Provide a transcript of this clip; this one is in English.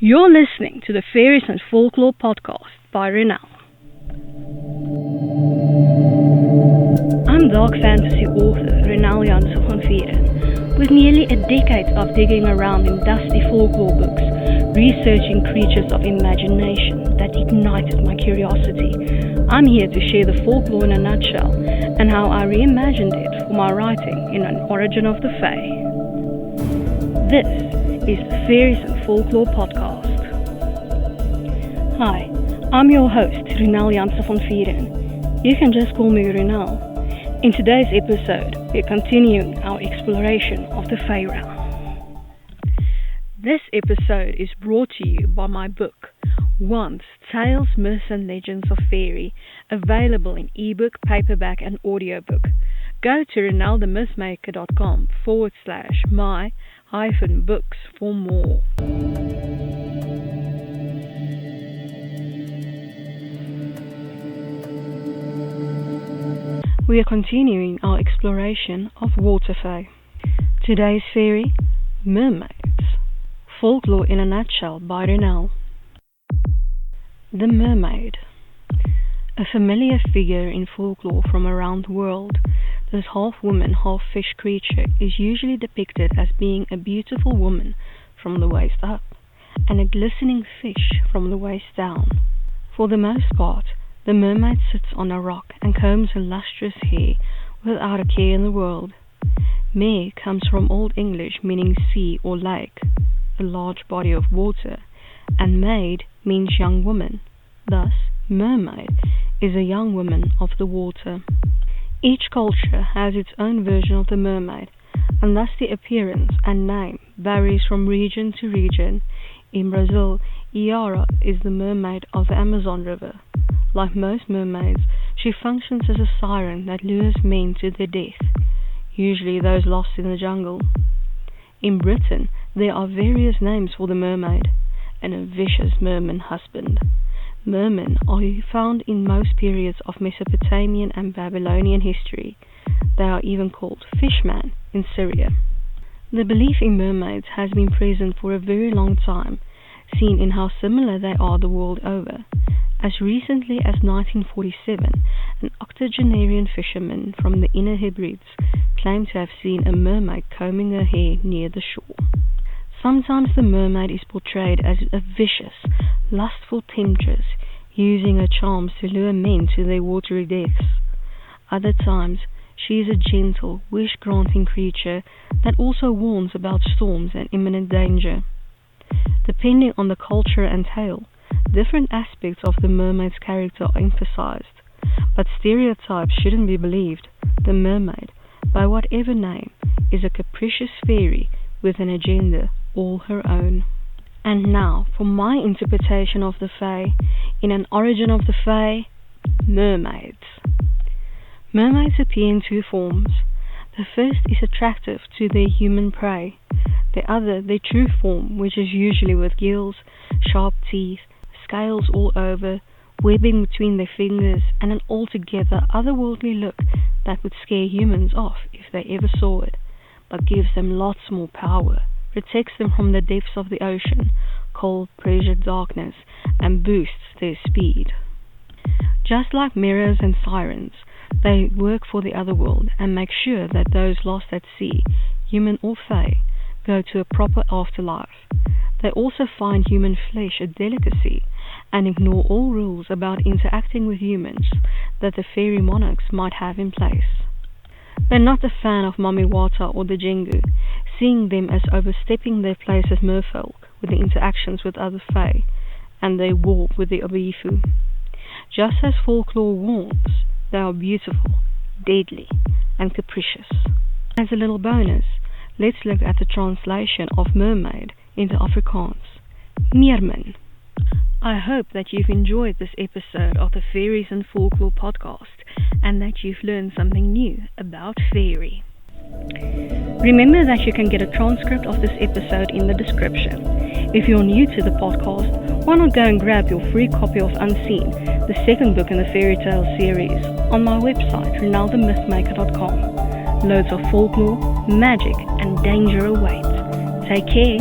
You're listening to the Faeries and Folklore podcast by Ronel. I'm dark fantasy author Ronel Janse van Vuuren. With nearly a decade of digging around in dusty folklore books, researching creatures of imagination that ignited my curiosity, I'm here to share the folklore in a nutshell and how I reimagined it for my writing in An Origin of the Fae. This is the Faeries and Folklore podcast. Hi, I'm your host, Ronel Janse van Vuuren. You can just call me Ronel. In today's episode, we're continuing our exploration of the Fae realm. This episode is brought to you by my book, Once, Tales, Myths and Legends of Faerie, available in ebook, paperback and audiobook. Go to ronelthemythmaker.com/my-books for more. We are continuing our exploration of water fae. Today's fairy, Mermaids. Folklore in a nutshell by Ronel. The mermaid. A familiar figure in folklore from around the world, this half-woman, half-fish creature is usually depicted as being a beautiful woman from the waist up and a glistening fish from the waist down. For the most part, the mermaid sits on a rock and combs her lustrous hair without a care in the world. Mere comes from Old English meaning sea or lake, a large body of water, and maid means young woman. Thus, mermaid is a young woman of the water. Each culture has its own version of the mermaid, and thus the appearance and name varies from region to region. In Brazil, Iara is the mermaid of the Amazon River. Like most mermaids, she functions as a siren that lures men to their death, usually those lost in the jungle. In Britain, there are various names for the mermaid, and a vicious merman husband. Mermen are found in most periods of Mesopotamian and Babylonian history. They are even called fishman in Syria. The belief in mermaids has been present for a very long time, seen in how similar they are the world over. As recently as 1947, an octogenarian fisherman from the Inner Hebrides claimed to have seen a mermaid combing her hair near the shore. Sometimes the mermaid is portrayed as a vicious, lustful temptress, using her charms to lure men to their watery deaths. Other times, she is a gentle, wish-granting creature that also warns about storms and imminent danger. Depending on the culture and tale, different aspects of the mermaid's character are emphasized, but stereotypes shouldn't be believed. The mermaid, by whatever name, is a capricious fairy with an agenda all her own. And now for my interpretation of the Fae in An Origin of the Fae, Mermaids. Mermaids appear in two forms. The first is attractive to their human prey, the other their true form, which is usually with gills, sharp teeth, scales all over, webbing between their fingers, and an altogether otherworldly look that would scare humans off if they ever saw it, but gives them lots more power, protects them from the depths of the ocean, cold, pressure, darkness, and boosts their speed. Just like mirrors and sirens, they work for the other world and make sure that those lost at sea, human or fae, go to a proper afterlife. They also find human flesh a delicacy and ignore all rules about interacting with humans that the fairy monarchs might have in place. They're not a fan of Mamiwata or the Jingu, seeing them as overstepping their place as merfolk with the interactions with other fae, and they warp with the Obifu. Just as folklore warns, they are beautiful, deadly, and capricious. As a little bonus, let's look at the translation of mermaid into Afrikaans. Merman. I hope that you've enjoyed this episode of the Faeries and Folklore podcast and that you've learned something new about Faerie. Remember that you can get a transcript of this episode in the description. If you're new to the podcast, why not go and grab your free copy of Unseen, the second book in the fairy tale series, on my website, ronelthemythmaker.com. Loads of folklore, magic, and danger await. Take care.